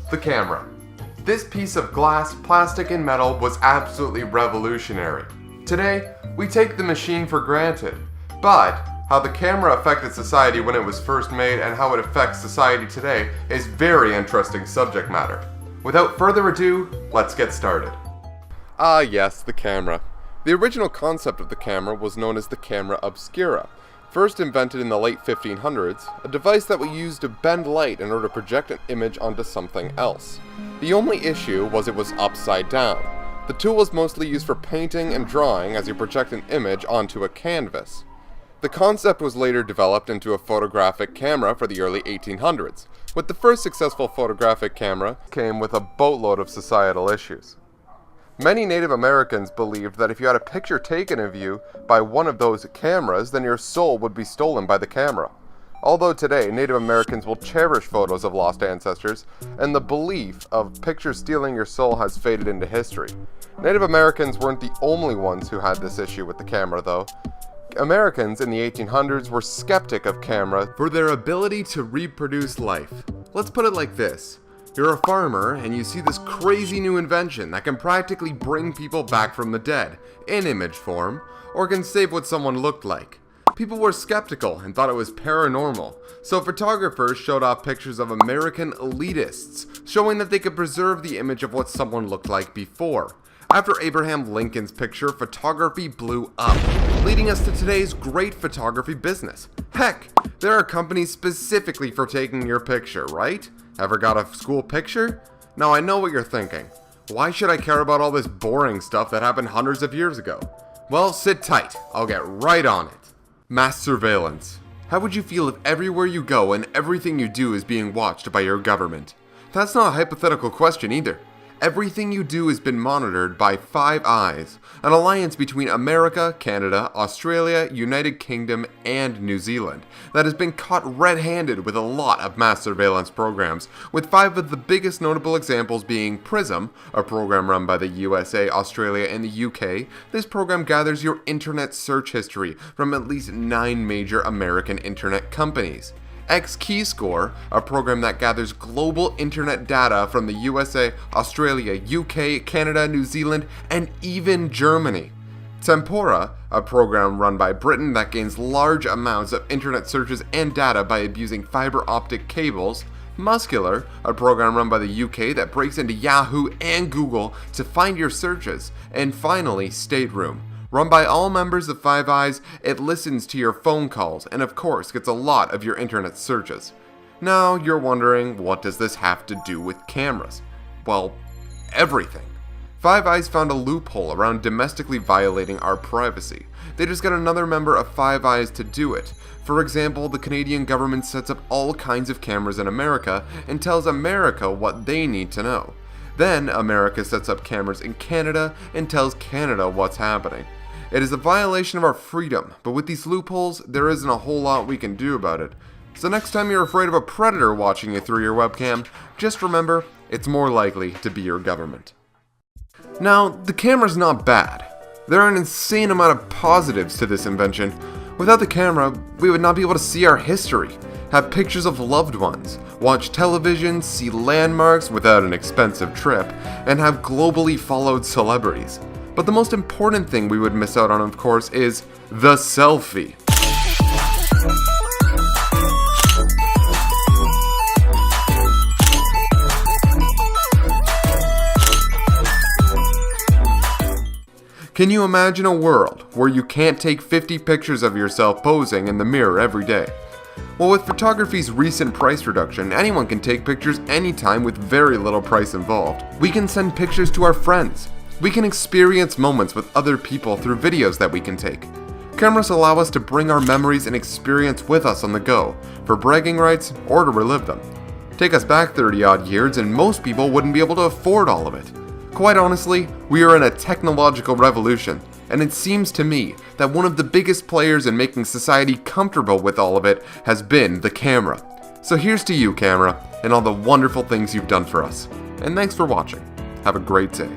The camera. This piece of glass, plastic, and metal was absolutely revolutionary. Today, we take the machine for granted, but how the camera affected society when it was first made and how it affects society today is very interesting subject matter. Without further ado, let's get started. Ah yes, the camera. The original concept of the camera was known as the camera obscura. First invented in the late 1500s, a device that we used to bend light in order to project an image onto something else. The only issue was it was upside down. The tool was mostly used for painting and drawing as you project an image onto a canvas. The concept was later developed into a photographic camera for the early 1800s. With the first successful photographic camera came with a boatload of societal issues. Many Native Americans believed that if you had a picture taken of you by one of those cameras, then your soul would be stolen by the camera. Although today, Native Americans will cherish photos of lost ancestors, and the belief of pictures stealing your soul has faded into history. Native Americans weren't the only ones who had this issue with the camera, though. Americans in the 1800s were skeptic of camera for their ability to reproduce life. Let's put it like this. You're a farmer and you see this crazy new invention that can practically bring people back from the dead, in image form, or can save what someone looked like. People were skeptical and thought it was paranormal, so photographers showed off pictures of American elitists, showing that they could preserve the image of what someone looked like before. After Abraham Lincoln's picture, photography blew up, leading us to today's great photography business. Heck, there are companies specifically for taking your picture, right? Ever got a school picture? Now I know what you're thinking. Why should I care about all this boring stuff that happened hundreds of years ago? Well, sit tight. I'll get right on it. Mass surveillance. How would you feel if everywhere you go and everything you do is being watched by your government? That's not a hypothetical question either. Everything you do has been monitored by Five Eyes, an alliance between America, Canada, Australia, United Kingdom, and New Zealand that has been caught red-handed with a lot of mass surveillance programs, with 5 of the biggest notable examples being PRISM, a program run by the USA, Australia, and the UK. This program gathers your internet search history from at least 9 major American internet companies. X-Keyscore, a program that gathers global internet data from the USA, Australia, UK, Canada, New Zealand, and even Germany. Tempora, a program run by Britain that gains large amounts of internet searches and data by abusing fiber optic cables. Muscular, a program run by the UK that breaks into Yahoo and Google to find your searches. And finally, Stateroom. Run by all members of Five Eyes, it listens to your phone calls and of course gets a lot of your internet searches. Now you're wondering, what does this have to do with cameras? Well, everything. Five Eyes found a loophole around domestically violating our privacy. They just got another member of Five Eyes to do it. For example, the Canadian government sets up all kinds of cameras in America and tells America what they need to know. Then America sets up cameras in Canada and tells Canada what's happening. It is a violation of our freedom, but with these loopholes, there isn't a whole lot we can do about it. So next time you're afraid of a predator watching you through your webcam, just remember, it's more likely to be your government. Now, the camera's not bad. There are an insane amount of positives to this invention. Without the camera, we would not be able to see our history, have pictures of loved ones, watch television, see landmarks without an expensive trip, and have globally followed celebrities. But the most important thing we would miss out on, of course, is the selfie. Can you imagine a world where you can't take 50 pictures of yourself posing in the mirror every day? Well, with photography's recent price reduction, anyone can take pictures anytime with very little price involved. We can send pictures to our friends. We can experience moments with other people through videos that we can take. Cameras allow us to bring our memories and experience with us on the go, for bragging rights or to relive them. Take us back 30 odd years and most people wouldn't be able to afford all of it. Quite honestly, we are in a technological revolution, and it seems to me that one of the biggest players in making society comfortable with all of it has been the camera. So here's to you, camera, and all the wonderful things you've done for us. And thanks for watching. Have a great day.